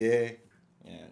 Yeah. Yan.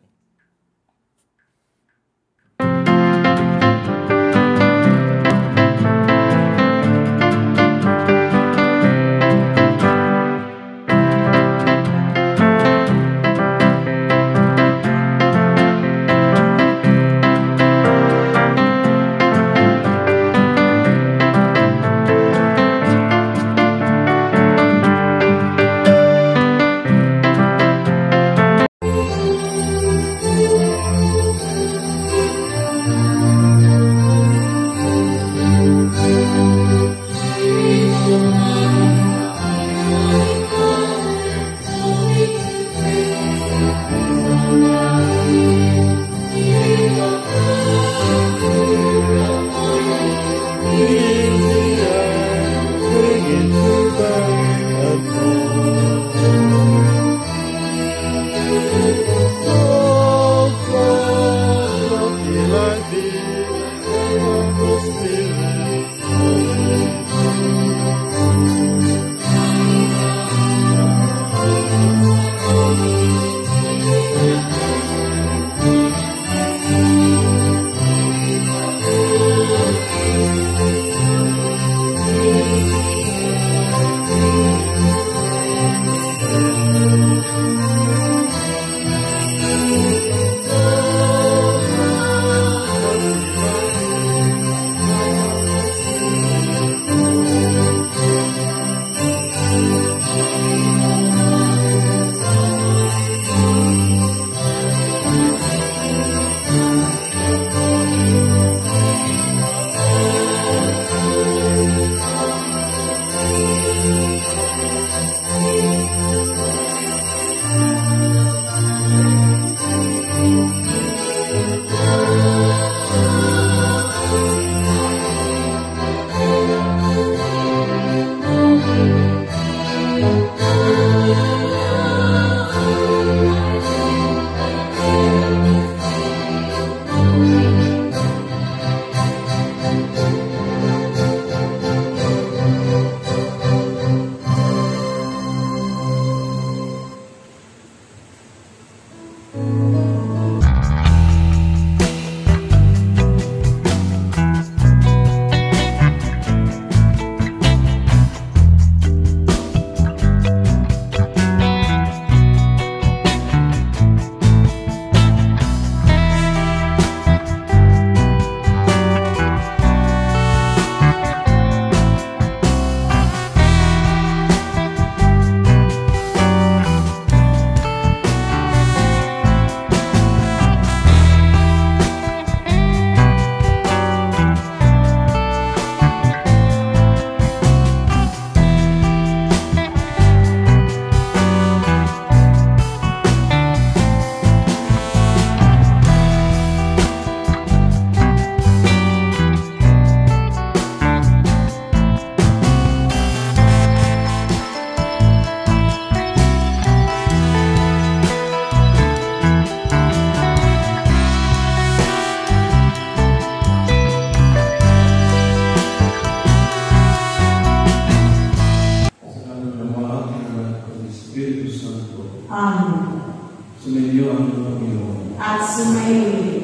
Sumainyo ang Panginoon. At sumainyo.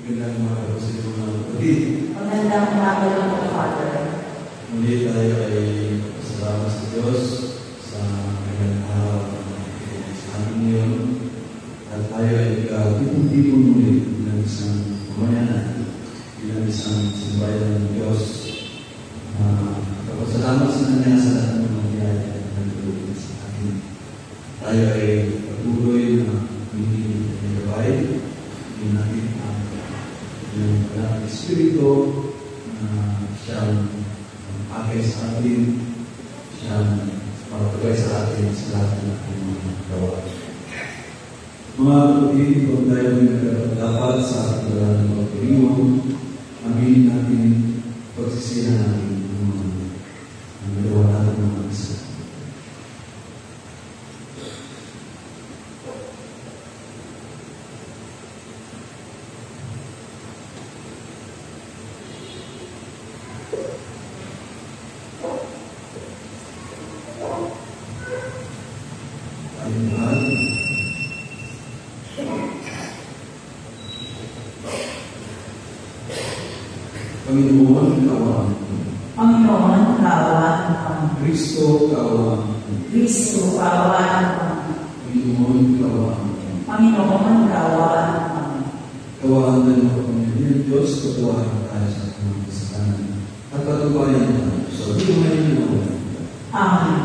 Magandang umaga sa iyo mga kapatid. Magandang umaga po, Father. Muli tayo ay pasalamat sa Diyos sa kanyang araw sa amin ngayon. At tayo ay tipon-tipon muli bilang isang pamayanan, bilang isang simbayan ng Diyos. Kapasalamat sa Kanya sa lahat ng mga biyaya at nagtulong sa atin. Tayo ay patuloy na minigay, minahin ang Dalang Espiritu na siyang agay sa atin, siyang magpagay sa atin sa lahat ng ating mga gawa. Mga kapatid, kung tayo ay nagdapat sa ating dalang ng pagpiliwan, aminin natin pagsisihan natin ang nagawa natin ng mga isa. Panginoon, kaawaan mo. Panginoon, kaawaan mo kami. Kristo, kaawaan mo. Kristo, kaawaan mo kami. Panginoon, kaawaan mo. Panginoon, kaawaan mo kami. Kaawaan na mo kami ng Diyos, katuwaan tayo sa ating kasalanan. At patubayan tayo. So, di mo ngayon mo. Amen.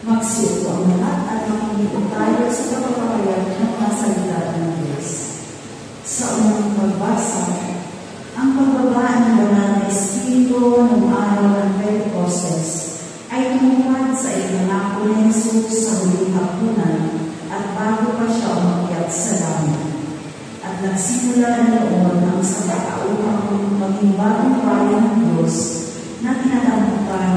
Magsiupo ang lahat at makinig tayo sa pagpapahayag ng mga salita ng Diyos. Sa unang pagbasa, ang pagbaba ng banal na Espiritu ng araw ng Pentecostes ay tumupad sa ipinangako ni Jesus sa huling hapunan at bago pa siya umakyat sa langit. At nagsimula na noon ang sangkatauhang maging bagong bayan ng Diyos na tinatamukan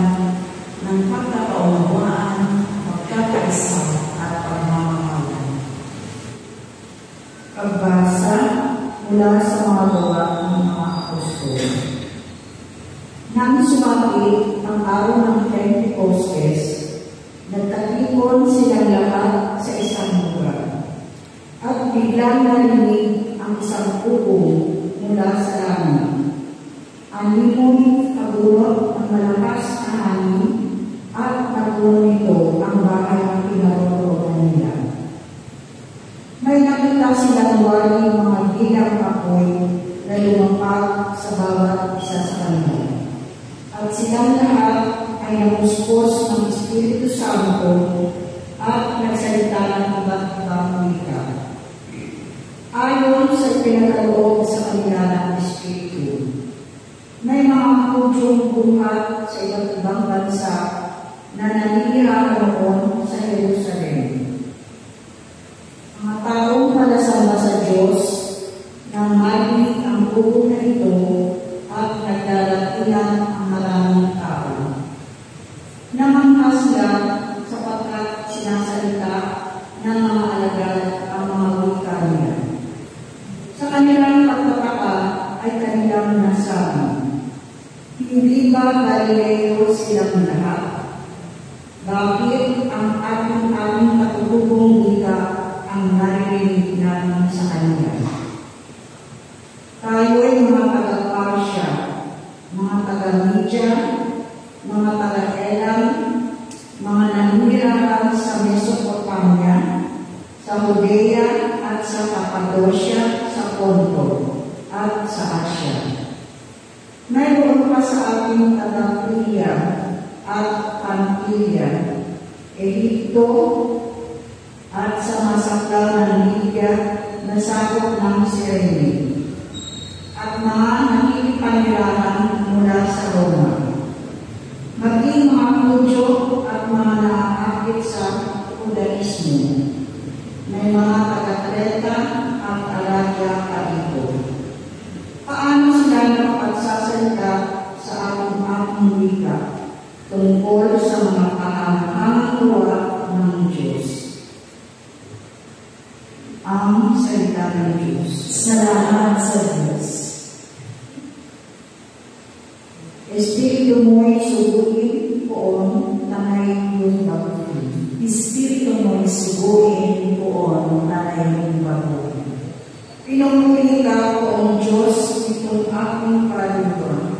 ng pagkakaunawaan, pagkakaisa at pagmamahalan. Pagbasa mula sa mga gawa ng mga apostol. Nang sumapit ang araw ng Pentecostes, nagkatipon silang lahat sa isang lugar. At biglang narinig ang isang pugong mula sa langit. Ang limon kagulot ng malakas na hangin at nagulo nito ang bahay ng pinaroroonan nila. May nakita silang waling mga bilang apoy na lumapag sa bawat isa sa kanila. At silang lahat ay namuspos ng Espiritu Santo at nagsalita ng iba't ibang wika. Ayon sa pinagkaloob sa kanila ng Espiritu. May mga Hudyong buhat sa iba't ibang bansa na nanirahan noon sa Jerusalem. Mga taong palasamba sa Diyos nang marinig ang buong na ito at nagdaratihan ang Galileo silang lahat. Bakit ang aming katutubong wika ang naririnig namin sa Kanya? Tayo'y mga taga-Parsya, mga taga-Media, mga taga-Elam, mga nanirahan sa Mesopotamia, sa Judea at sa Cappadocia, sa Ponto, at sa Asya. Mayroon pa sa ating taga-Phrygia at Pamphylia, Ehipto, at sa masakdal ng Libya na sakop ng Cyrene, at mga nakikipanirahan mula sa Roma. Maging mga Hudyo at mga naaakit sa Judaismo. May mga taga-Creta at Arabia pa ito. Paano sila nakapagsasalita sa ating wika tungkol sa mga kahanghang-luwa ng Diyos? Ang salita ng Diyos. Salamat sa Diyos. Espiritu mo'y suguin poon na may iyong baguhin. Espiritu mo'y suguin poon na may iyong baguhin. Pinumuli ka poong Diyos itong aking kaluluwa.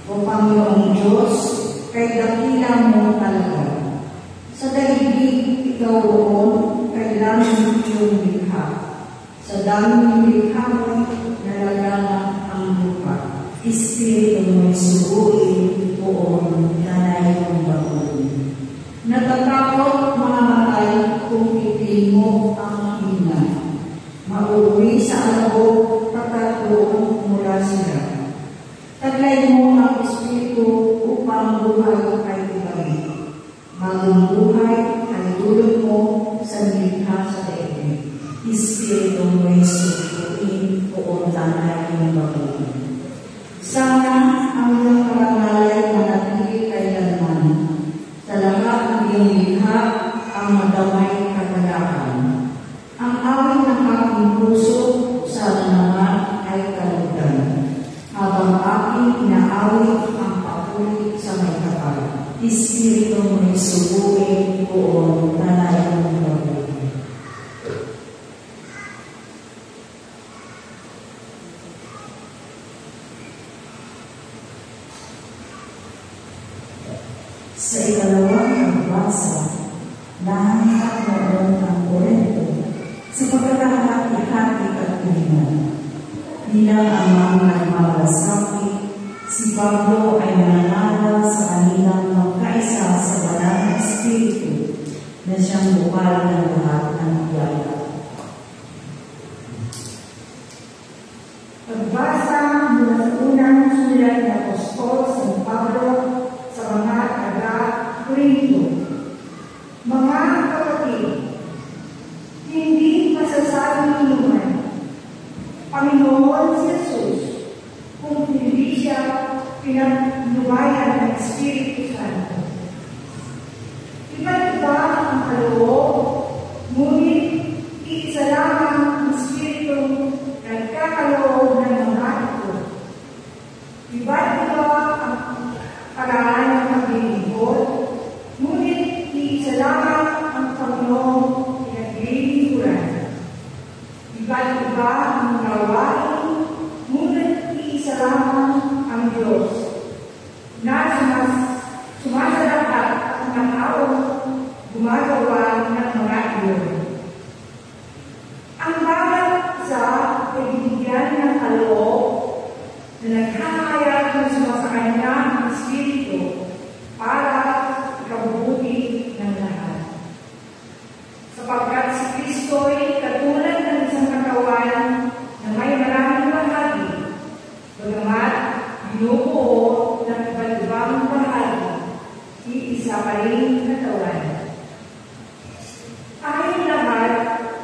O Panginoong Diyos, kay dakila mo talaga. Sa daigdig ikaw roon, kailangan iyong likha. Sa dami ng likha mo, nalagana ang lupa. Espiritu mo'y suguin poon na may iyong baguhin. Natatakot mga matay kung ipiling mo ang hina. Mauwi sa alabog pagkatuon mula sila. Taglay mo ang Espiritu upang buhay ay ibalik. Bagong buhay ay dulot mo sa nilikha sa daigdig. Espiritu mo'y suguin poon na may iyong baguhin. Sana ang iyong karangalay manatili kailanman. Sa lahat ng iyong likha ang madamay kagalakan. Ang awit ng aking puso sana naman ay kalutan. Habang aking inaawit ang papuri sa may kapal. Espiritu mo'y suguin poon na may iyong baguhin. Sa ikalawang pagbasa, nahanap noon ang Korinto sa pagkakahati-hati at tulingan. Bilang ang mga nagmamalasakit, si Pablo ay nananala sa kanilang magkaisa sa banal na Espiritu na siyang bukal ng lahat ng biyaya. Pagbasa mula sa unang sulat ng Apostol San Pablo sa mga taga-Korinto. Mga kapatid, hindi masasabi naman Panginoon si Jesus kung hindi siya pinagnubayan ng Espiritu Santo. Iba't iba ang kaloob, ngunit iisa lamang ang Espiritu nagkakaloob ng mga ito. Iba't iba ang paraan ng paglilingkod, ngunit iisa lamang ang Panginoong pinaglilingkuran. Iba't iba ang gawain, ngunit iisa lamang ang Diyos na sumasalahat ng taong gumagawa ng mga iyon. Ang bawat isa ay binigyan ng kaloob na naghahayag ng sumasakanya ang Espiritu para ikabubuti ng lahat. Sapagkat si Kristo ay katulad ng isang katawan na may maraming bahagi, bagamat binubuo ng iba't ibang bahagi, iisa pa rin katawan. Tayong lahat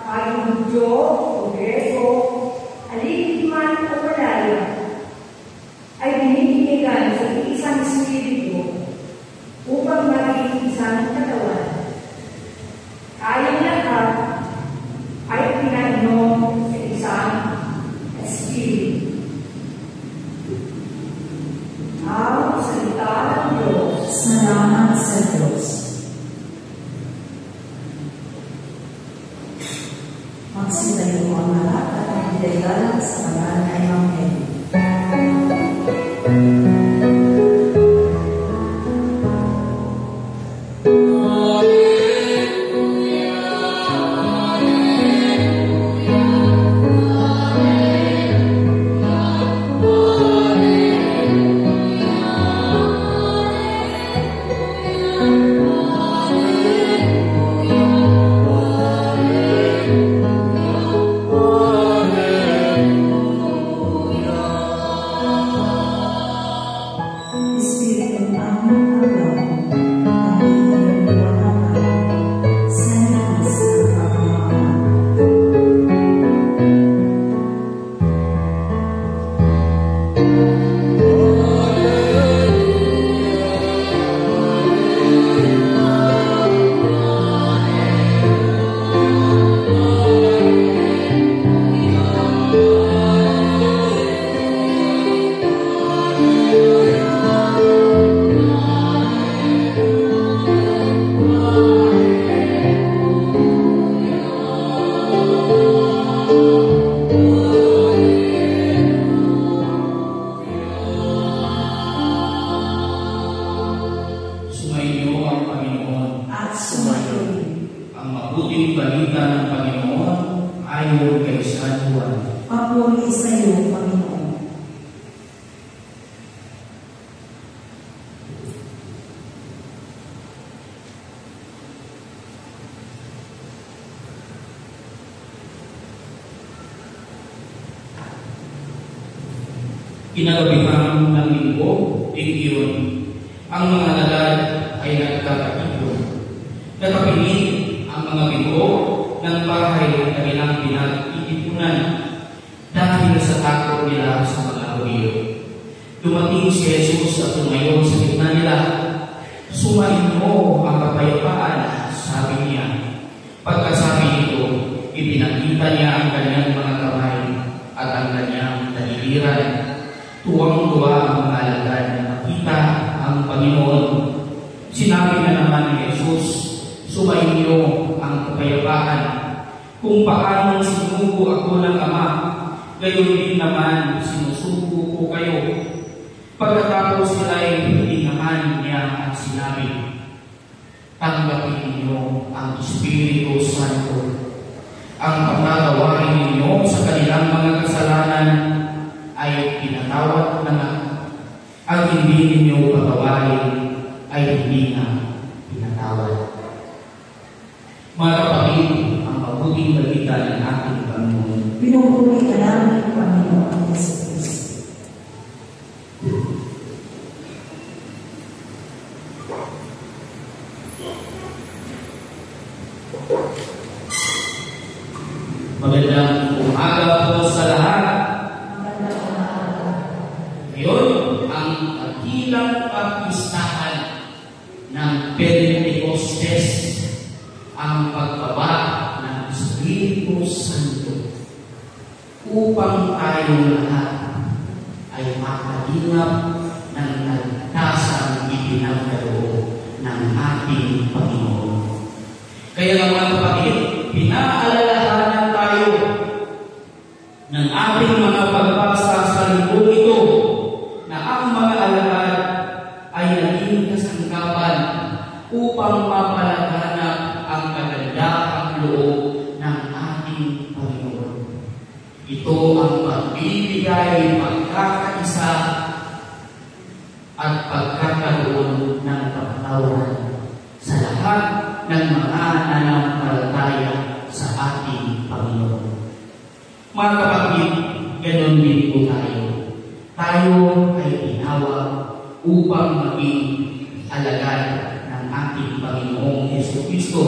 ay Hudyo o Grego, alipin man o malaya, ay binibigyan sa isang Espiritu Papuri sa iyo, Panginoon. Kinagabihan ng linggo, iyon, ang mga alagad ay nagkakatipon. Nakapinig ang mga biko ng bahay na kanilang pinag-iipunan dahil sa takot nila sa mga Hudyo. Dumating si Jesus at tumayo sa gitna nila. Sumain mo ang kapayapaan, sabi niya. Pagkasabi nito, ipinakita niya ang kanyang mga kamay at ang kanyang taliliran. Tuwang-tuwa ang mga alagad na makita ang Panginoon. Sinabi na naman ni Jesus, sumainyo ang kapayapaan. Kung paano sinugo ako ng Ama, gayon din naman sinusugo ko kayo. Pagkatapos sila ay hiningahan niya at sinabi, tanggapin ninyo ang Espiritu Santo. Ang pagkagawain ninyo sa kanilang mga kasalanan ay pinatawad na nga. Ang hindi ninyo pagawain ay hindi na pinatawad. Mga kapatid, ang mabuting balita ng ating Panginoon. Pinupuri ka namin, Panginoon Jesus. Magandang umaga po sa lahat. Ngayon, ang kagilang pagpistahan ng Pentecostes, ang pagbaba ng Espiritu Santo, upang tayo lahat ay makalingap ng nagtasang ipinagkaloob ng ating Panginoon. Kaya mga kapatid, pinaalalahanan tayo ng ating mga pagbasa sa libro ito na ang mga alagad ay naging kasangkapan upang mapalaganap ang kagandahang loob ng ating Panginoon. Ito ang pagbibigay pagkakaisa at pagkakaroon ng kapatawaran sa lahat ng mga nanampalataya sa ating Panginoon. Mga kapatid, ganon din po tayo. Tayo ay tinawag upang maging alagad ng ating Panginoong Jesucristo.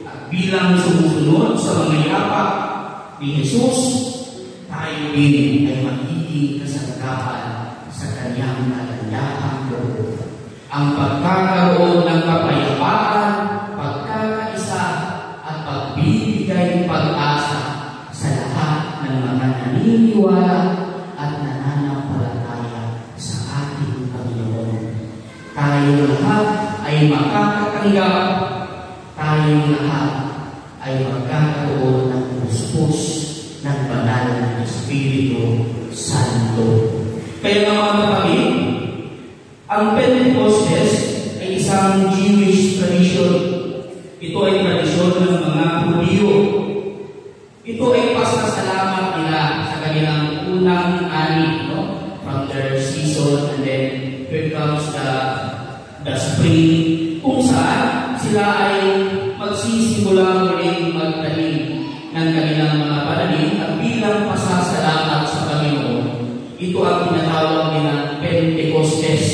At bilang sumusunod sa mga yapak ni Jesus, tayo din ay magiging kasangkapan sa kanyang kagandahang loob. Ang pagkakaroon ng kapayapaan, pagkakaisa at pagbibigay pag-asa sa lahat ng mga naniniwala at nananampalataya sa ating Panginoon. Tayo lahat ay makakatanggap, tayo lahat ay magkakaroon ng puspos ng banal na Espiritu Santo. Kaya nga mga kapatid, ang Pentecostes ay isang Jewish tradition. Ito ay tradisyon ng mga Hudyo. Ito ay pasasalamat nila sa kanilang unang ani, no? From their season, and then here comes the spring, kung saan sila ay magsisimula muling magtanim ng kanilang mga pananim at bilang pasasalamat sa Panginoon. Ito ang tinatawag nilang Pentecostes.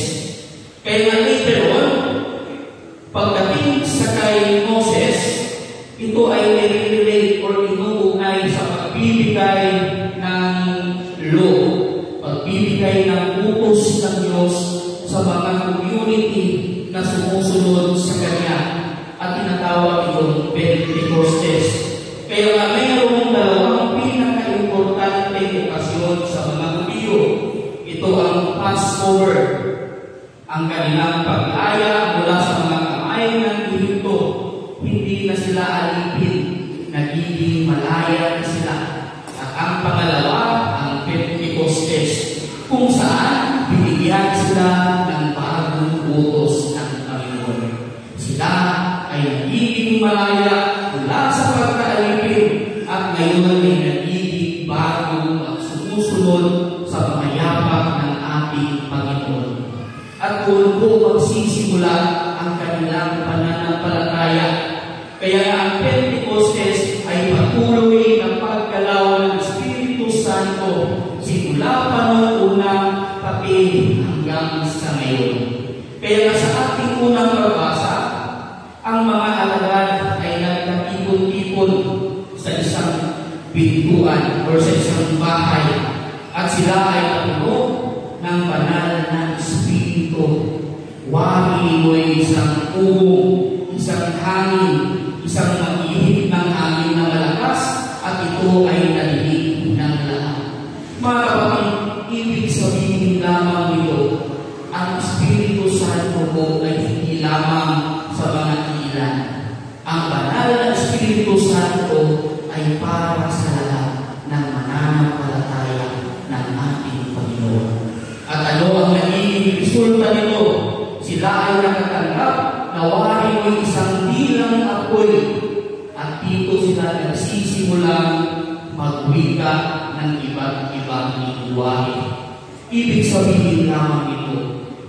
Kaya nga later on, pagdating sa kay Moses, ito ay nire-relate or inuugnay sa pagbibigay ng law, pagbibigay ng utos ng Diyos sa mga community na sumusunod sa Kanya at tinatawag itong Pentecostes. Kaya nga mayroong dalawang pinaka-importante okasyon sa mga Hudyo. Ito ang Passover, ang kanilang pag-aya mula sa mga kamay ng Ehipto. Hindi na sila alipin, nagiging malaya na sila. At ang pangalawa, ang Pentecostes, kung saan binigyan sila ng bagong utos ng Panginoon. Sila ay nagiging malaya mula sa pagkaalipin at ngayon ay nagiging bagong sumusunod sa mga yapak ng ating Panginoon. At doon po magsisimula ang kanilang pananampalataya. Kaya ang Pentecostes ay patuloy na paggalaw ng Espiritu Santo simula pa noong unang papel hanggang sa ngayon. Kaya sa ating unang pagbasa, ang mga alagad ay nagkatipon-tipon sa isang pintuan o sa isang bahay at sila ay napuno ng banal na Espiritu. Wari mo'y isang ugong, isang hangin, isang mag-ihip ng hangin na malakas at ito ay nalilig ng lahat. Mga kapatid, ibig sabihin lamang nito, ang Espiritu Santo po ay hindi lamang sa mga ilan. Ang banal na Espiritu Santo ay para sa lahat ng mananampalataya ng ating Panginoon. At ano ang nagiging resulta nito? Sila ay nakatanggap na wari mo isang dilang apoy at dito sila nagsisimulang magwika ng iba't ibang lingwahe. Ibig sabihin lamang nito,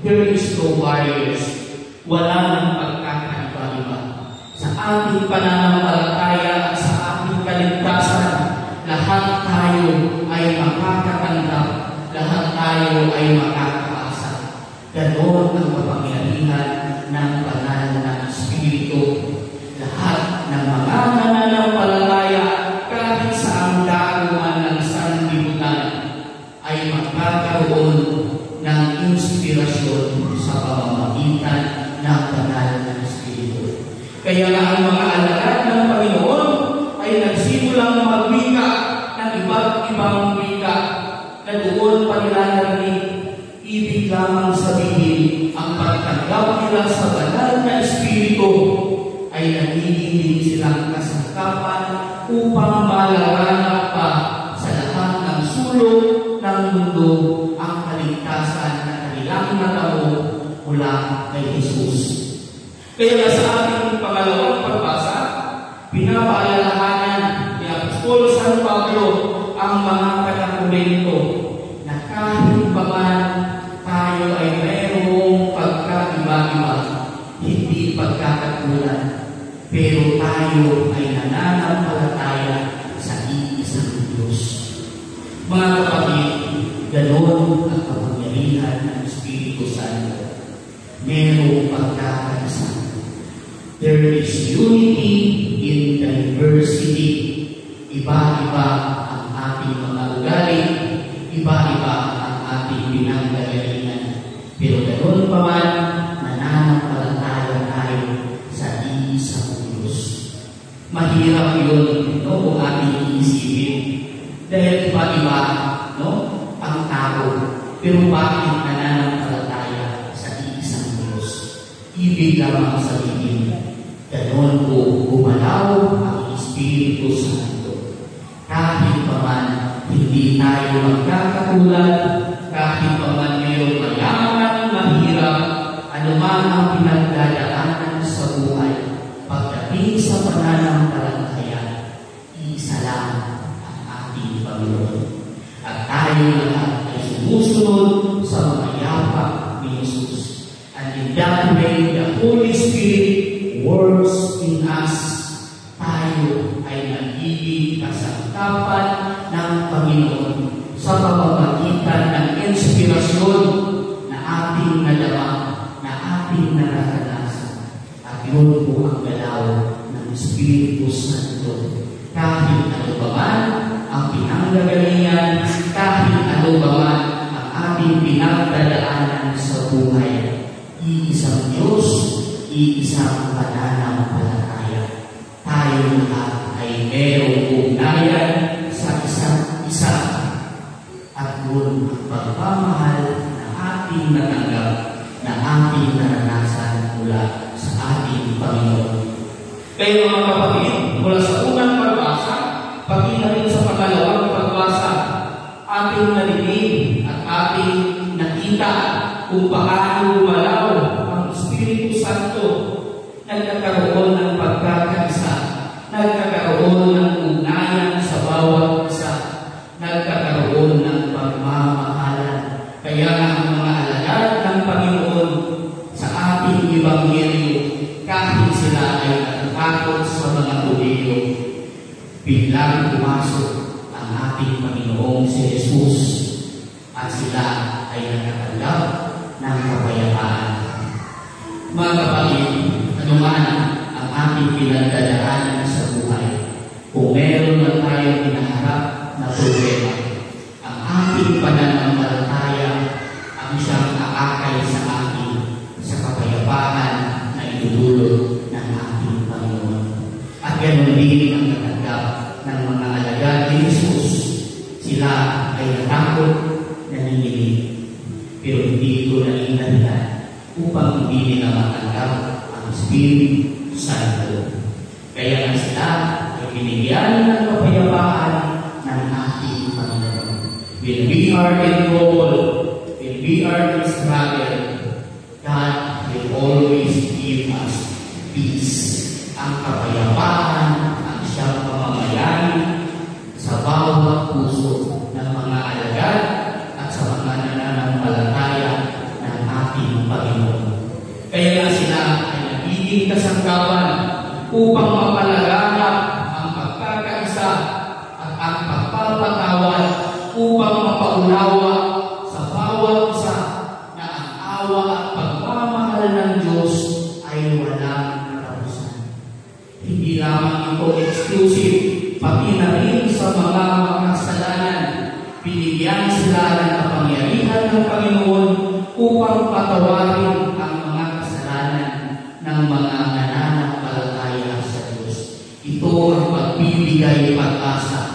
there is no barriers. Wala nang pagkakaiba-iba. Sa ating pananampalataya at sa ating kaligtasan, lahat tayo ay makakatanggap, lahat tayo ay makakaasa. Ganon ang kapangyarihan ng banal na Espiritu. Lahat ng mga mananampalataya kahit sa ang daungan ng sanlibutan ay magkakaroon ng inspirasyon sa pamamagitan ng banal na Espiritu. Kaya nga ang mga alagad ng Panginoon ay nagsimulang magwika ng iba't ibang wika na doon pa nila narinig. Ibig lamang sabihin, ang pagtanggap nila sa banal na Espiritu ay nagiging silang kasangkapan upang malaganap pa sa lahat ng sulok ng mundo ang kaligtasan na kanilang natamo mula kay Jesus. Kaya sa ating pangalawang pagbasa, pinapaalalahanan ni Apostol San Pablo ang mga taga-Korinto na kahit pa man tayo ay mayroong pagkaiba-iba, hindi pagkakatulad, pero tayo ay nananampalataya sa iisang Diyos. Mga kapatid, ganoon ang kapangyarihan ng Espiritu Santo. Merong pagkakaisa. There is unity in diversity. Iba-iba ang ating mga ugali, iba-iba ang ating pinanggagalingan. Pero ganoon pa man, nananampalataya tayo sa iisang Diyos. Mahirap yun, no, kung ating iisipin. Dahil iba-iba, no, ang tao. Pero bakit nananampalataya sa iisang Diyos? Ibig lamang sabihin, ganoon po gumalaw ang Espiritu Santo. Kahit pa man hindi tayo magkakatulad, kahit pa man mayroong mayaman, mahirap, anuman ang pinagdadaanan sa buhay, pagdating sa pananampalataya, isa lang ang ating Panginoon. At tayo lahat ay sumusunod sa mga yapak ni Jesus. And in that way, the Holy Spirit works in us. Tayo ay nagiging kasangkapan ng Panginoon sa pamamagitan ng inspirasyon na ating nadama, na ating naranasan. At yun po ang galaw ng Espiritu Santo. Kahit ano ba man ang pinanggagalingan, kahit ano ba man ang ating pinagdadaanan sa buhay, iisang Diyos, iisang pananampalataya. Tayo lahat ay merong ugnayan sa isa't isa. At doon ang pagmamahal na ating natanggap, na ating naranasan mula sa ating Panginoon. Kaya mga kapatid, mula sa unang pagbasa, pati na rin sa pangalawang pagbasa, ating narinig at ating nakita kung paano gumalaw ang Espiritu Santo. Nagkakaroon ng pagkakaisa, nagkakaroon ng ugnayan sa bawat isa, nagkakaroon ng Kaya ang mga alagad ng Panginoon sa ating Ebanghelyo, kahit sila ay natatakot sa mga Hudyo, biglang pumasok ang ating Panginoong si Jesus at sila ay nakatanggap ng kapayapaan. Mga kapatid, anuman ang ating pinagdadaanan sa buhay, kung meron na tayong hinaharap na problema, ang ating pananampalataya ang siyang aakay sa atin sa kapayapaan na idudulot ng ating Panginoon. At ganoon din ang natanggap ng mga alagad ni Jesus. Sila ay natakot, nanginginig, pero hindi ito naging dahilan upang hindi nila matanggap ang Espiritu Santo. Kaya nga sila ay binigyan ng kapayapaan ng ating Panginoon. When we are in trouble, when we are in struggle, God will always give us peace. Ang kapayapaan ang siyang pamamayani sa bawat puso ng mga alagad at sa mga nananampalataya ng ating Panginoon. Kaya nga sila ay nagiging kasangkapan upang mapalaganap ang pagkakaisa at ang pagpapatawad, upang mapaunawa sa bawat isa na ang awa at pagmamahal ng Diyos ay walang katapusan. Hindi lamang ito exclusive, pati na rin sa mga makasalanan. Binigyan sila ng kapangyarihan ng Panginoon upang patawarin ang mga kasalanan ng mga nananampalataya sa Diyos. Ito ang pagbibigay pag-asa,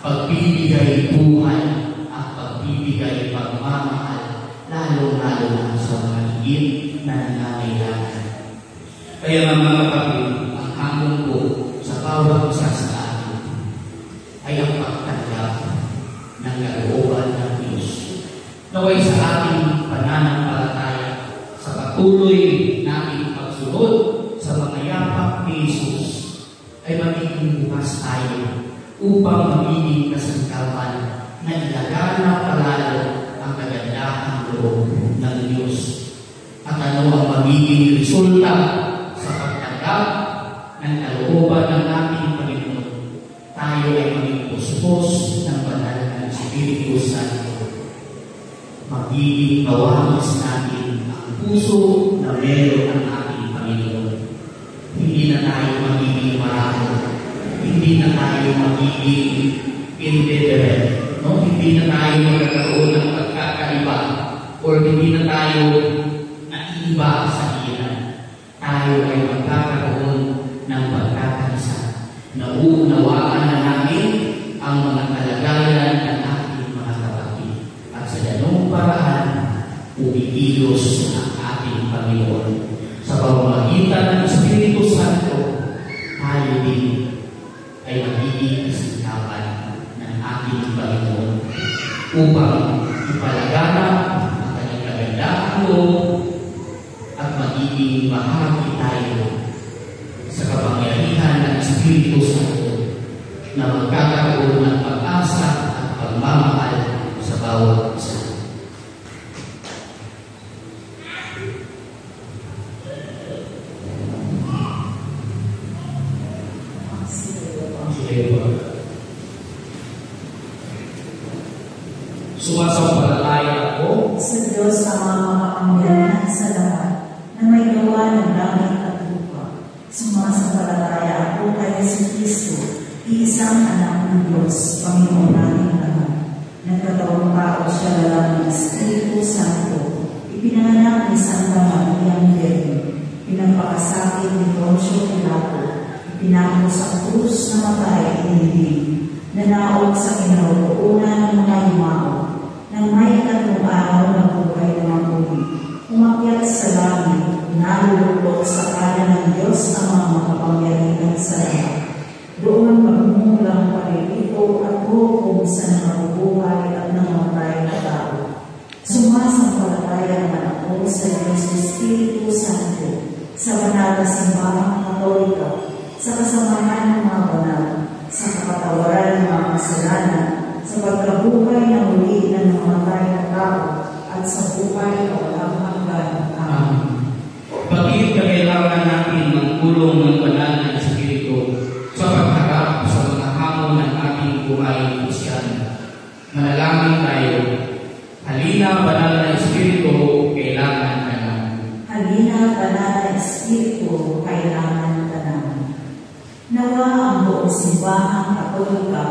pagbibigay buhay, ang pagbibigay pagmamahal, lalo-lalo na sa mga higit na nangangailangan. Kaya mga kapatid, ang hamon ko sa bawat isa sa atin ay ang pagtanggap ng kalooban ng Diyos. Naway sa ating pananampalataya, sa patuloy nating pagsunod sa mga yapak ni Jesus, ay magiging bukas tayo upang magiging kasangkapan na ilagana palalo ang kagandahang loob ng Diyos. At ano ang magiging resulta sa pagtanggap ng kalooban ng ating Panginoon? Tayo ay maging puspos ng banal ng Espiritu Santo. Magiging mawangis natin ang puso na meron ang ating Panginoon. Hindi na tayo magiging marami. Hindi na tayo magiging indifferent. No? Hindi na tayo magkakaroon ng pagkakaiba o hindi na tayo naiiba sa ilan. Tayo ay magkakaroon ng pagkakaisa. Nauunawaan na namin ang mga kalagayan ng ating mga kapatid. At sa ganung paraan, umikilos ang ating Panginoon. Sa pamamagitan ng Espiritu Santo, tayo din ay magiging kasangkapan ng ating Panginoon upang ipalaganap ang kanyang kagandahang loob at magiging bahagi tayo sa kapangyarihan ng Espiritu Santo na magkakaroon ng pag-asa at pagmamahal sa bawat isa. Sumasampalataya ako sa Diyos ang makapangyarihan sa lahat na may gawa ng langit at lupa. Sumasampalataya ako kay Jesucristo, iisang anak ng Diyos, Panginoon nating lahat. Nagkatawang tao siya lalaki ng Espiritu Santo, ipinanganak ni Santa Maria Virgen, pinagpakasakit ni Poncio Pilato, ipinako sa krus na matay inilibing, nanaog sa kinaroroonan ng mga yumao, nang may tatlong araw na buhay ng mga muli, umakyat sa langit, nalulukot sa kanan ng Diyos ang mga makapangyarihan sa lahat. Doon magmumulang palilito at hukom sa nabubuhay at namatay na tao. Sumasampalataya naman ako sa Diyos Espiritu Santo, sa banal na simbahang Katolika, sa kasamahan ng mga banal, sa kapatawaran ng mga kasalanan, sa pagkabuhay na muli ng namatay na tao, at sa Manalangin tayo. Halina, banal na Espiritu, kailangan ka namin. Halina, banal na Espiritu, kailangan ka namin. Nawa ang buong simbahang Katolika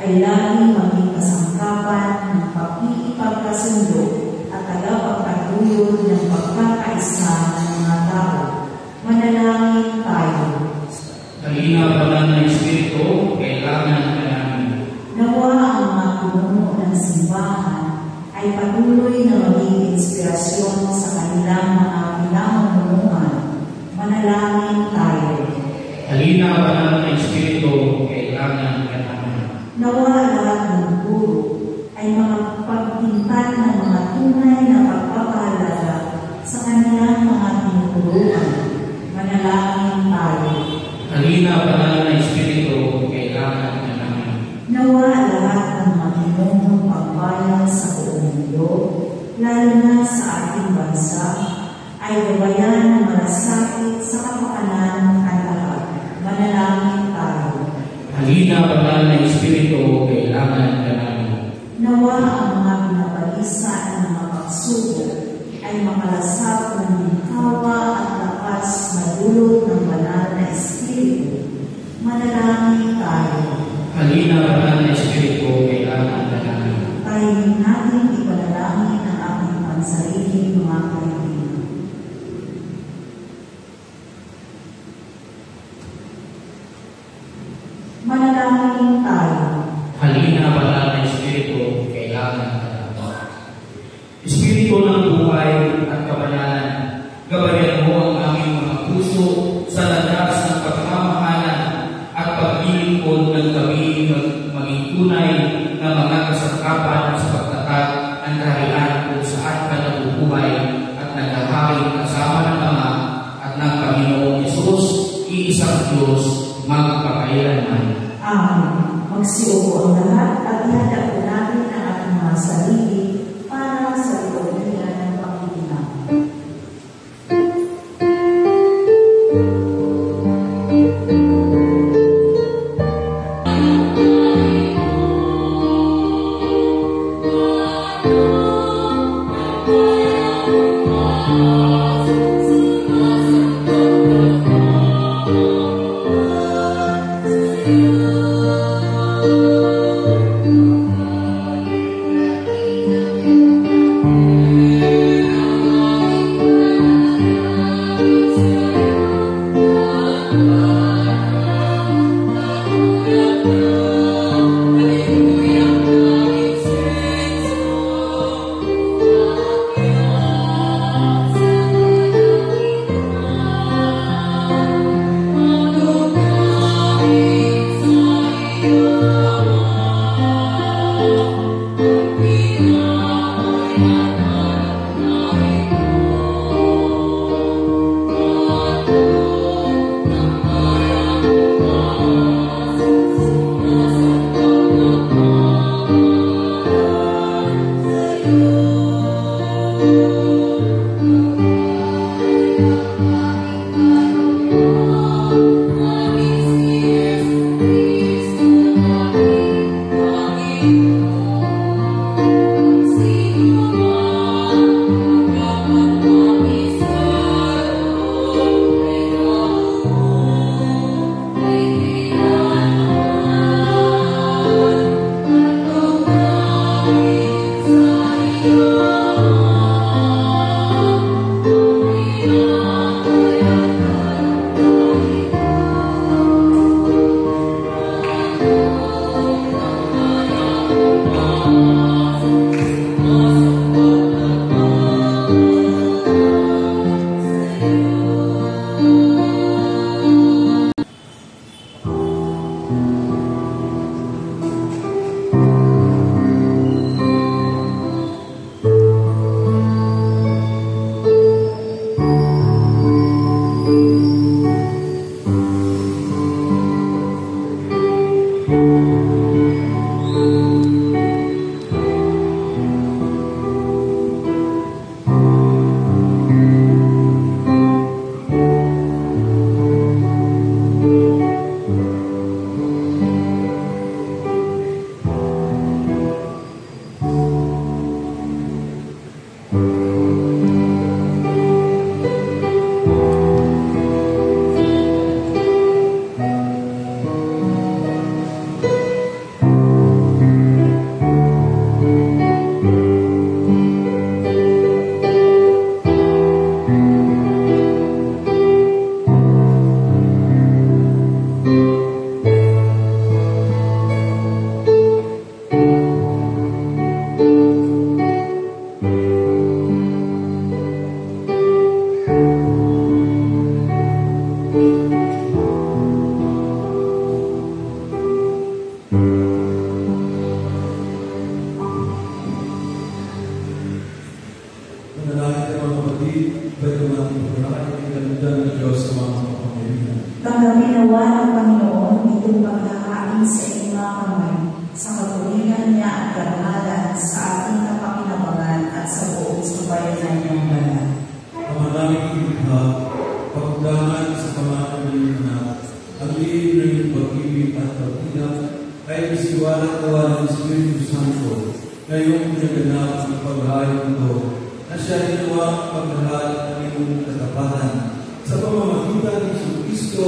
ay laging maging kasangkapan ng pag-iipagkasundo at tagapagpatuloy ng pagkakaisa ng mga tao. Manalangin tayo. Halina, banal na Espiritu, kailangan ka namin. Nawa ang mga pinuno ng simbahan ay patuloy na maging inspirasyon sa kanilang mga pinamumunuan. Manalangin tayo. Halina, banal na Espiritu, kailangan ka namin. Nawa lahat ng guro ay pagpintan ng mga tunay na pagpapahalaga sa kanilang mga tinuturuan. Manalangin tayo. Halina, banal na Espiritu, kailangan ka namin. Nawa lahat ng mga pinunong pagbayan sa buong mundo, lalo na sa ating bansa, ay gabayan ng malasakit sa kapakanan at lahat. Manalangin tayo. Halina, banal na Espiritu, kailangan ka namin. Nawa ang mga pinabalisa ng mga pagsubok ay makalasap ng ginhawa at lakas na dulot ng banal na Espiritu. Manalangin tayo. Halina, banal na Espiritu, kailangan ka namin. Tayo natin ipanalangin ang ating pansariling mga kaibigan. Manalangin tayo. Halina, banal na Espiritu, kailangan ka namin. Espiritu ng buhay at kabanalan, gabayan mo ang aming mga puso sa landas ng pagmamahalan at paglilingkod ng kami maging tunay na mga kasangkapan sa pagtatag ng kaharian kung saan ka nabubuhay at naghaharing kasama ng Ama at ng Panginoong Hesus, iisang Diyos, magpakailanman. Amen. Magsiupo ang lahat at ihanda po natin ang ating mga sarili para sa liturhiya ng Panginoon. ngayong pinaganap ng paghahari ito na siya ginawa paglahat ng iyong katapatan sa pamamagitan ni Jesucristo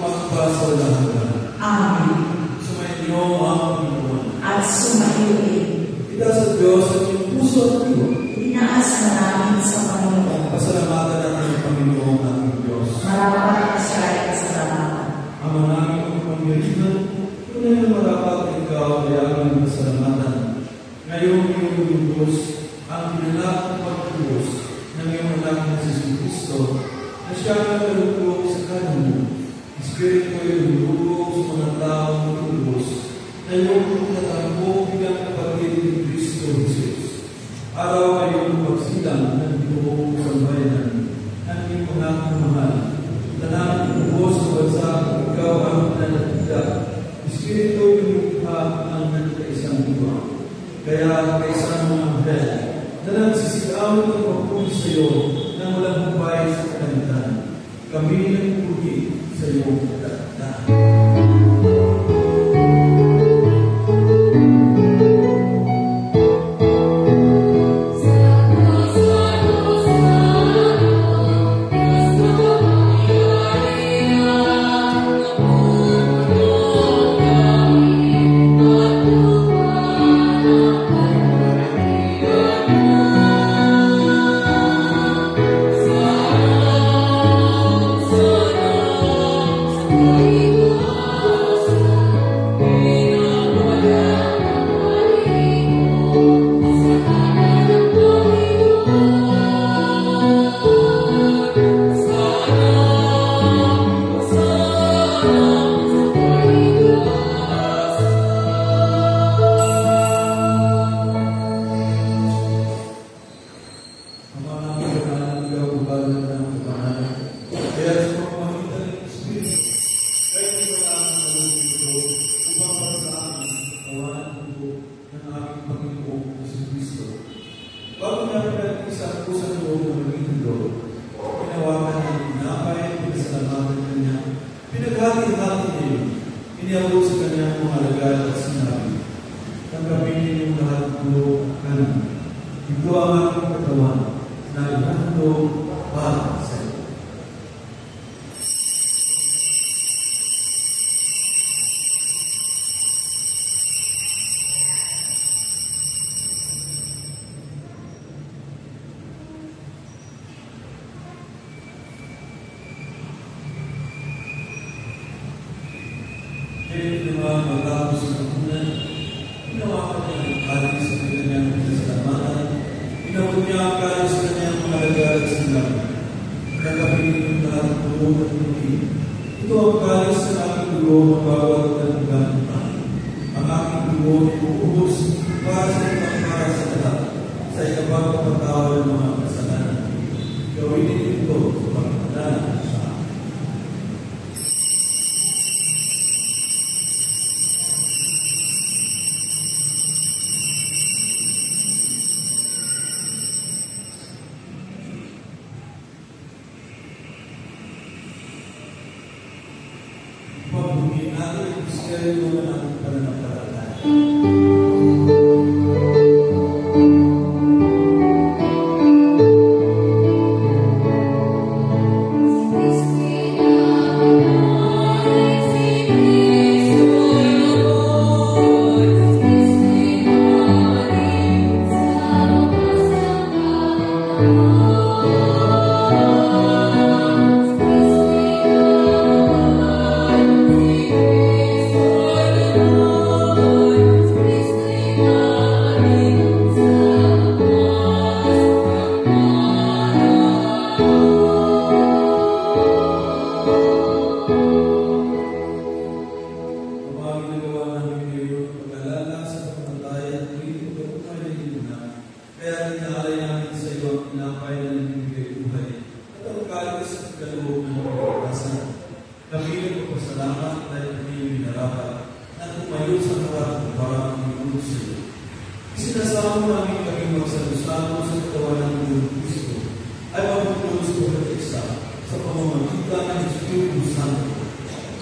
magpasalamat. Amen. Sumainyo ang Panginoon. At sumaiyo. Ita sa Diyos at iyong puso at iyo. Inaasa namin sa Panginoon. Pasalamatan natin ang Panginoon ating Diyos. Marapat siya ay pasalamatan. Ama namin ang pangyayihan, tunay na marapat na ikaw ay aming pasalamatan. Ngayong iyong Diyos, ang pinanap at pagtulos ng iyong anak na si Jesucristo, na siya ang nalulog sa kanan mo. Espiritu ay lumulog sa mga taong tulos na iyong natampo bilang kapatid ni Cristo Jesus. Araw ay iyong pagsilang ng binuong sambayanan ng iyong mga mahal. Tanang ubos sa bansa kung ikaw ang nanatida. Espiritu ay lumukha ang nagkaisang diwa. Kaya kaisang mga anghel na nagsisigaw ng pagpuli sa iyo na walang humpay sa kalangitan. Kami nagpuli sa iyong kalangitan.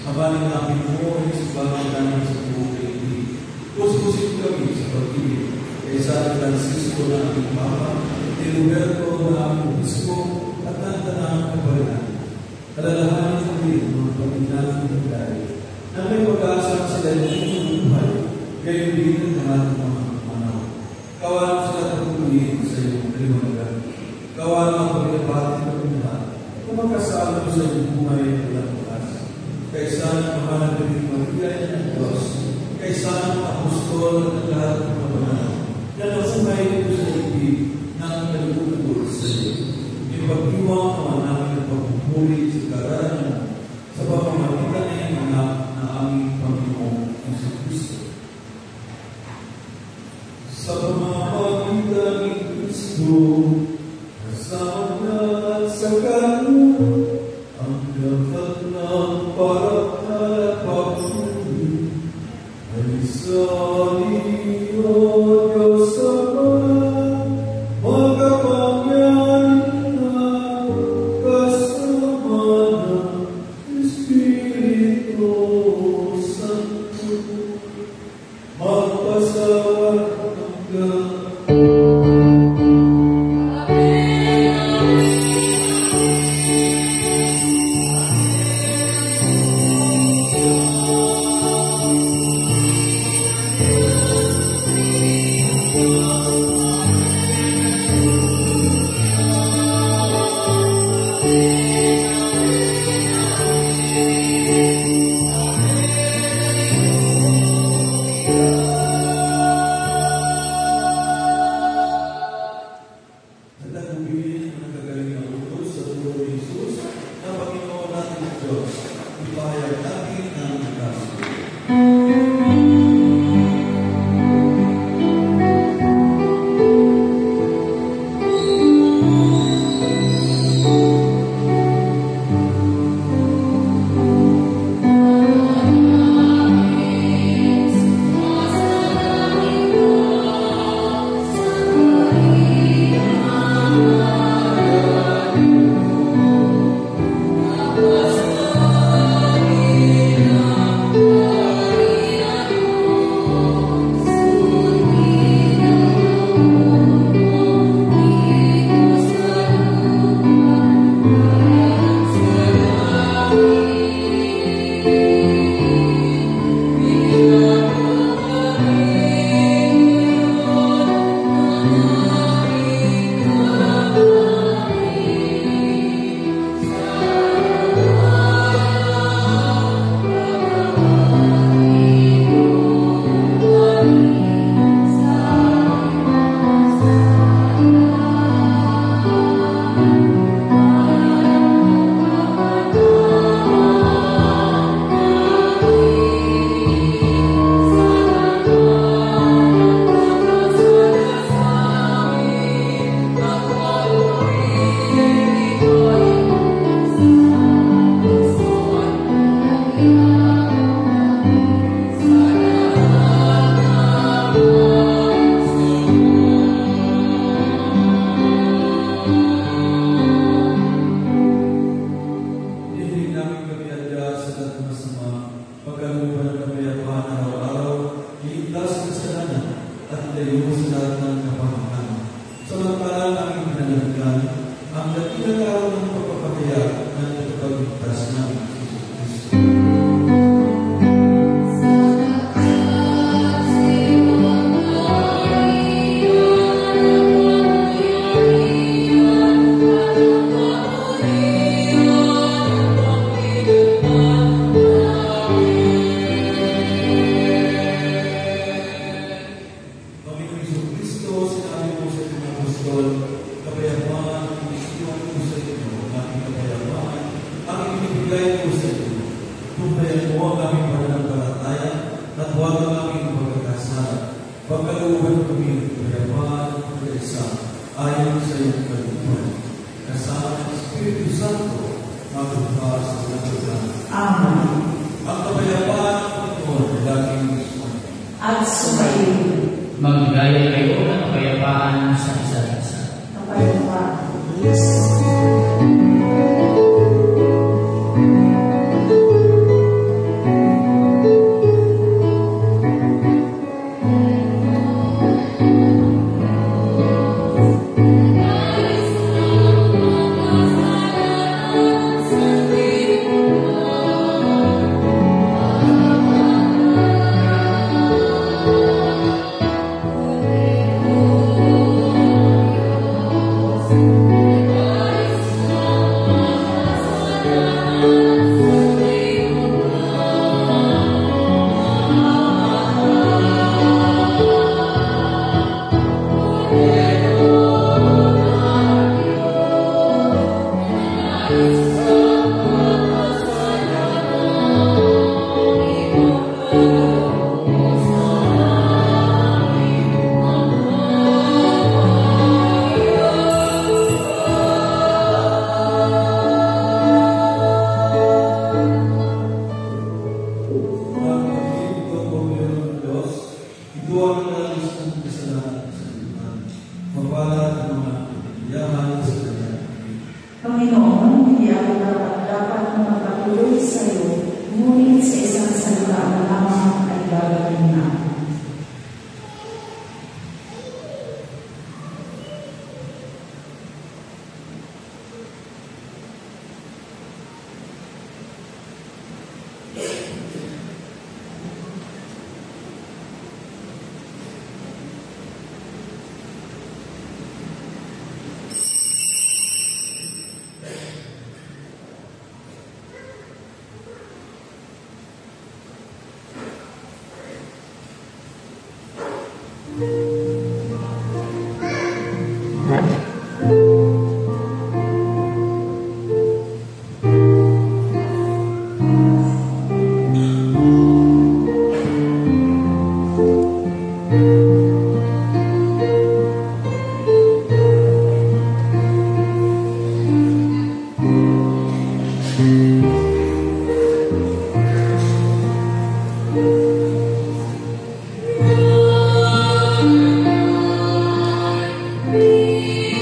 Habaling namin mo ay sa bagay namin sa buong kaibig. Puso-pusin kami sa pag-ibig kay San Francisco na aming Papa, kay Roberto na aming Obispo, at nanda na aming kapalitan. Alalahanin kami ng mga pagminang pagkari, na may pag-asa sila ng inyong buhay, kayo din ng ating mga manaw. Kawan sila pagpulihin sa iyong liwanag. Kawan ang pagpapati ng lahat, kung magkasama sa iyong buhay ng bukas. Kaysa ng mahal na Maria ng Diyos, kaysa ng apostol at lahat ng mga banal, na nasumay ito sa ibig ng nalulungkot sa iyo. Ipagdiwang naman namin ang pagpupuli sa karanan sa pamamagitan ng anak na aming Panginoong Jesucristo. Sa pamamagitan ng Kristo, kasama na at sa kanila, ang dapat ng para-para-pagpuli ay sa iyo, Diyos Ama, makapangyarihan na kasama ng Espiritu Santo, magpasawat hanggang magbigay kayo ng kapayapaan sa isa't isa. Kapayapaan. Panginoon, hindi ako dapat magpatuloy sa iyo, ngunit sa isang salita na lamang ay gagawin na. We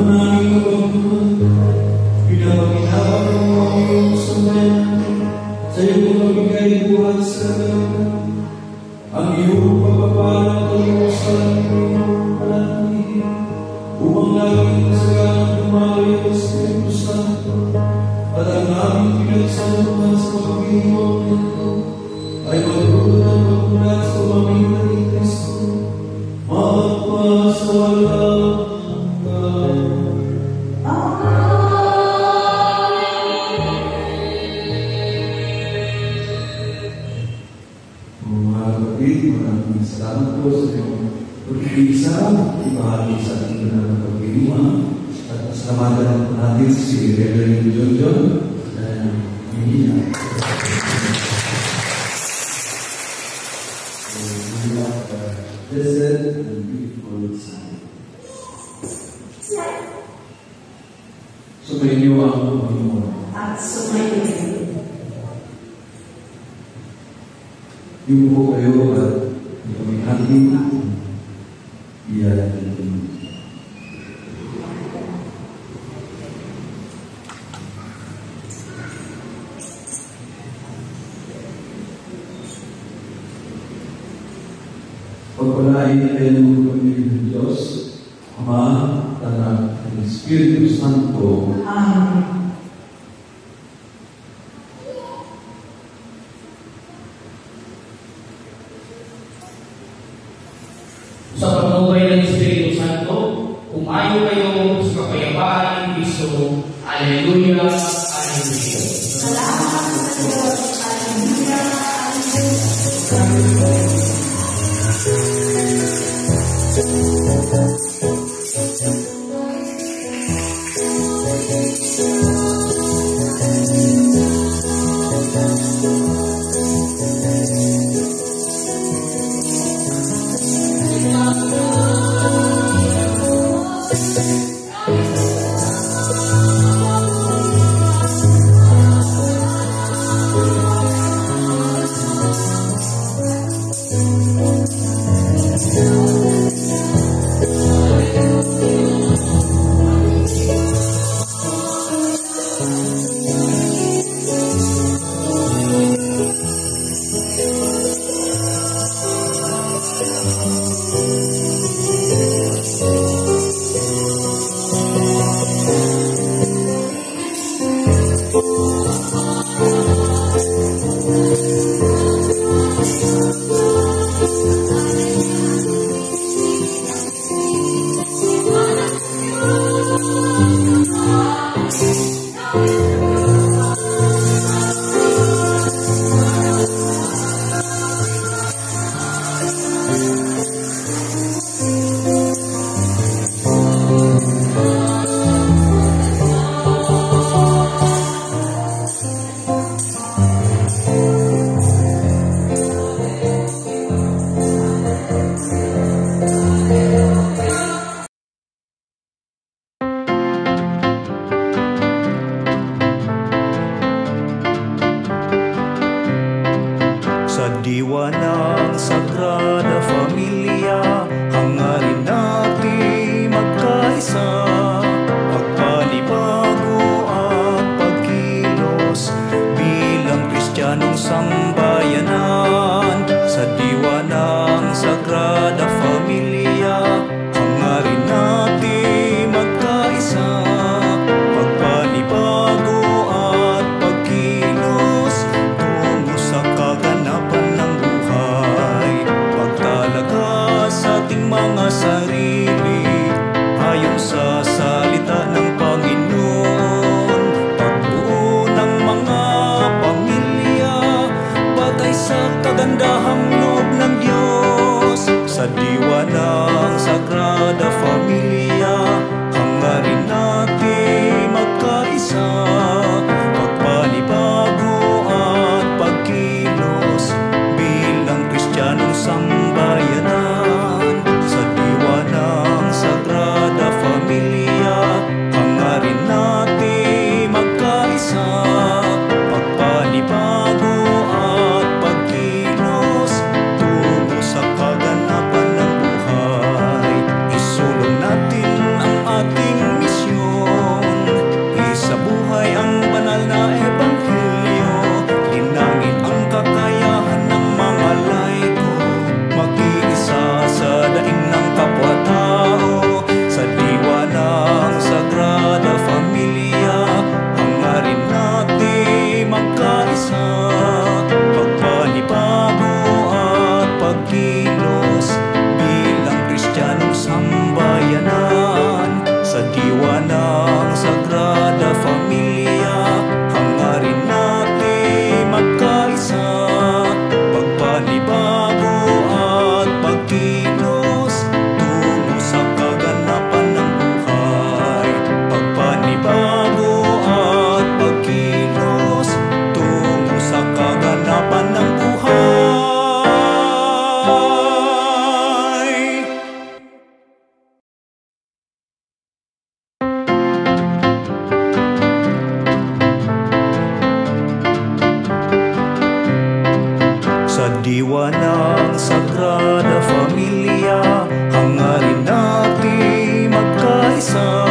mananging kapagpunan, pinapakinawa mo ang iyong sambayan, sa iyong mabigay buhat sa kanilang, ang iyong pagpapalang kayo sa iyong palangin, upang laging saganang dumaloy ang Espiritu Santo, at ang aming pinagsaluhan sa pag-iwag nito, ay magtutunan magmulat sa pamamagitan ni Kristo, magpasawalang maraming salamat po sa inyong pag-iisa, ibahagi sa ating ng pag-iwang, at pasalamatan po natin si Reverend John na hindi na. Blessed and beautiful sign. Sumainyo ang Panginoon. At sumainyo. Yung po kayo at yung ating iyan. Pagpalain kayo ng Panginoon Diyos, Ama, Anak, at Espiritu Santo. Amen. Sa pagmamay ng Espiritu Santo, umayo kayo sa kapayapaan ng Kristo. Alleluia, Alleluia. Salamat sa Diyos. Alleluia, Alleluia. Sa diwa ng Sagrada Familia, hangarin natin magkaisa, pagpanibago at pagkilos bilang Kristiyanong sambayanan. Sa diwa ng Sagrada Familia, hangarin natin magkaisa, pagpanibago at pagkilos tungo sa kaganapan ng buhay, pagtalaga sa ating mga sarili ayon sa diwa ng Sagrada Familia, hangarin natin magkaisa, pagpanibago at pagkilos tungo sa kaganapan ng buhay. Pagpanibago at pagkilos tungo sa kaganapan ng buhay. Sa diwa ng Sagrada Familia, hangarin natin magkaisa,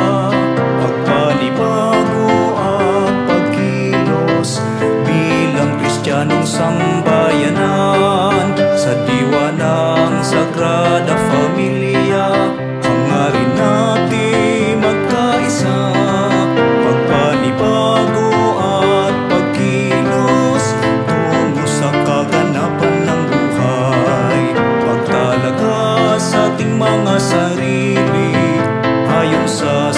pagpanibago at pagkilos bilang Kristiyanong sambayanan. Sa diwa ng Sagrada Familia, hangarin natin magkaisa, pagpanibago at pagkilos tungo sa kaganapan ng buhay. Pagtalaga sa ating mga sarili ayon sa